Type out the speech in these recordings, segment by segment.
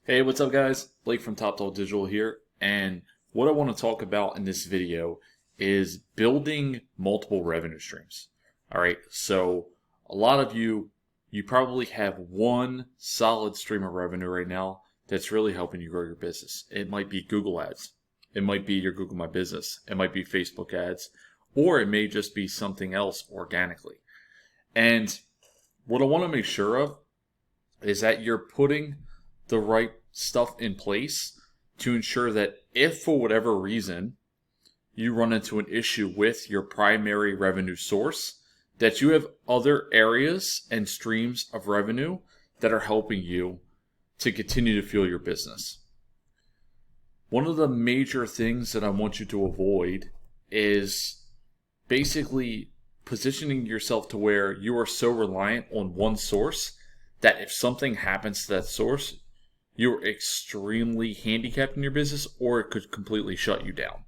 Hey, what's up guys? Blake from Top Dog Digital here, and what I want to talk about in this video is building multiple revenue streams. All right, so a lot of you probably have one solid stream of revenue right now that's really helping you grow your business. It might be Google Ads. It might be your Google My Business. It might be Facebook ads, or it may just be something else organically. And what I want to make sure of is that you're putting the right stuff in place to ensure that if for whatever reason you run into an issue with your primary revenue source, that you have other areas and streams of revenue that are helping you to continue to fuel your business. One of the major things that I want you to avoid is basically positioning yourself to where you are so reliant on one source that if something happens to that source, you're extremely handicapped in your business, or it could completely shut you down.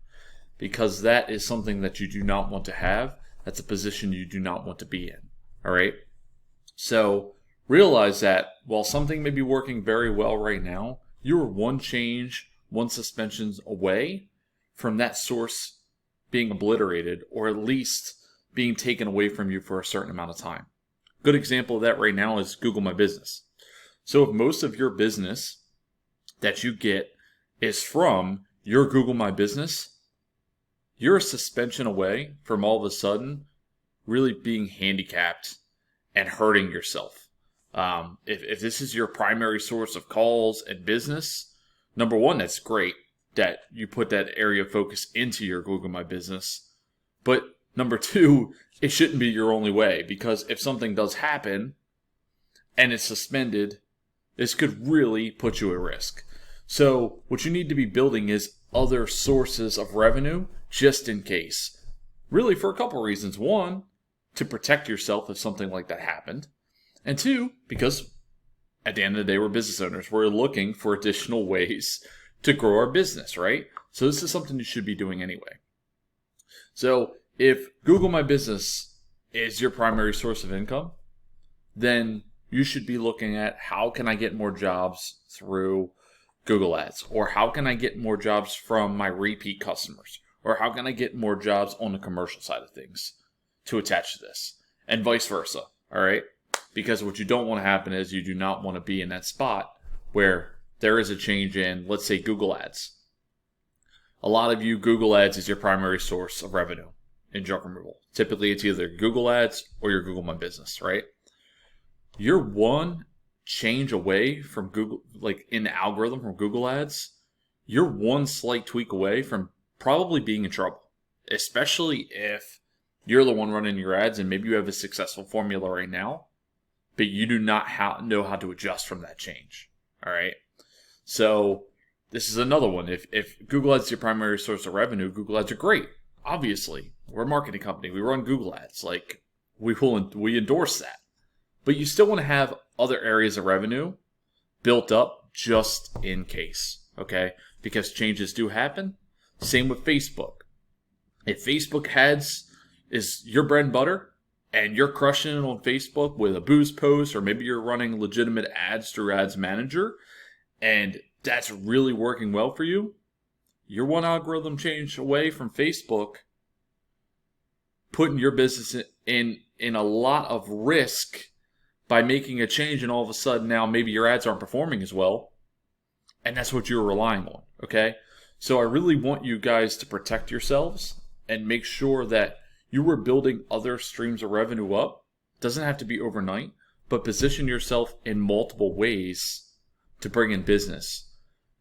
Because that is something that you do not want to have. That's a position you do not want to be in. All right? So realize that while something may be working very well right now, you're one change, one suspension away from that source being obliterated, or at least being taken away from you for a certain amount of time. Good example of that right now is Google My Business. So if most of your business that you get is from your Google My Business, you're a suspension away from all of a sudden really being handicapped and hurting yourself. If this is your primary source of calls and business, number one, that's great that you put that area of focus into your Google My Business. But number two, it shouldn't be your only way, because if something does happen and it's suspended, this could really put you at risk. So what you need to be building is other sources of revenue just in case. Really for a couple reasons. One, to protect yourself if something like that happened. And two, because at the end of the day, we're business owners. We're looking for additional ways to grow our business, right? So this is something you should be doing anyway. So if Google My Business is your primary source of income, then you should be looking at how can I get more jobs through Google Ads, or how can I get more jobs from my repeat customers, or how can I get more jobs on the commercial side of things to attach to this, and vice versa, all right? Because what you don't want to happen is you do not want to be in that spot where there is a change in, let's say, Google Ads. A lot of you, Google Ads is your primary source of revenue in junk removal. Typically, it's either Google Ads or your Google My Business, right? You're one change away from Google, like in the algorithm from Google Ads, you're one slight tweak away from probably being in trouble, especially if you're the one running your ads and maybe you have a successful formula right now, but you do not know how to adjust from that change, all right? So this is another one. If Google Ads is your primary source of revenue, Google Ads are great. Obviously, we're a marketing company. We run Google Ads. Like, we endorse that. But you still want to have other areas of revenue built up just in case, okay? Because changes do happen. Same with Facebook. If Facebook ads is your bread and butter and you're crushing it on Facebook with a boost post, or maybe you're running legitimate ads through Ads Manager and that's really working well for you, you're one algorithm change away from Facebook putting your business in a lot of risk by making a change, and all of a sudden now maybe your ads aren't performing as well, and that's what you're relying on, okay? So I really want you guys to protect yourselves and make sure that you are building other streams of revenue up. It doesn't have to be overnight, but position yourself in multiple ways to bring in business,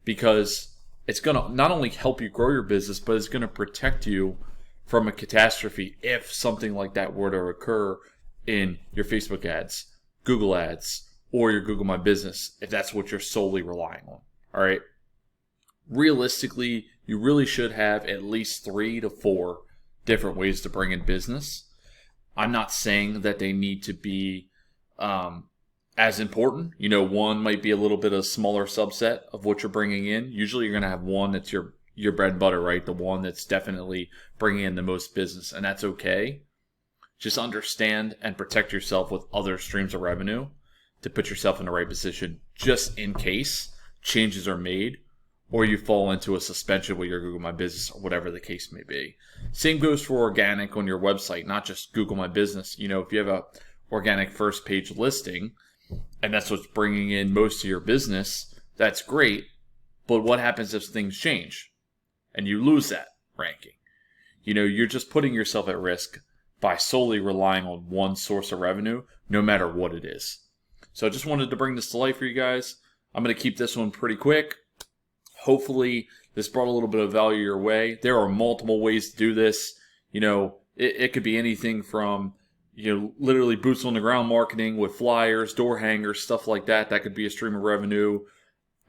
because it's going to not only help you grow your business, but it's going to protect you from a catastrophe if something like that were to occur in your Facebook ads, Google Ads, or your Google My Business, if that's what you're solely relying on. All right. Realistically, you really should have at least 3 to 4 different ways to bring in business. I'm not saying that they need to be as important. You know, one might be a little bit of a smaller subset of what you're bringing in. Usually you're going to have one that's your bread and butter, right? The one that's definitely bringing in the most business, and that's okay. Just understand and protect yourself with other streams of revenue to put yourself in the right position just in case changes are made, or you fall into a suspension with your Google My Business or whatever the case may be. Same goes for organic on your website, not just Google My Business. You know, if you have a organic first page listing and that's what's bringing in most of your business, that's great. But what happens if things change and you lose that ranking? You know, you're just putting yourself at risk by solely relying on one source of revenue, no matter what it is. So I just wanted to bring this to life for you guys. I'm going to keep this one pretty quick. Hopefully this brought a little bit of value your way. There are multiple ways to do this. You know, it could be anything from, you know, literally boots on the ground marketing with flyers, door hangers, stuff like that. That could be a stream of revenue.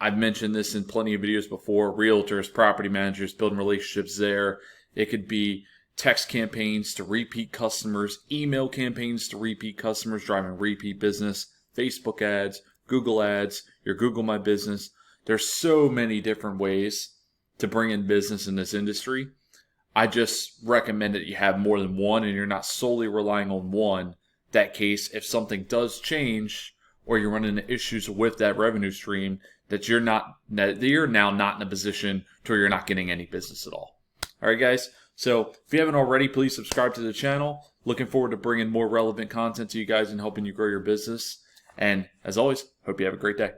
I've mentioned this in plenty of videos before. Realtors, property managers, building relationships there. It could be text campaigns to repeat customers, email campaigns to repeat customers, driving repeat business, Facebook ads, Google ads, your Google My Business. There's so many different ways to bring in business in this industry. I just recommend that you have more than one and you're not solely relying on one. That case, if something does change or you're running into issues with that revenue stream, that you're now not in a position to where you're not getting any business at all. All right, guys. So if you haven't already, please subscribe to the channel. Looking forward to bringing more relevant content to you guys and helping you grow your business. And as always, hope you have a great day.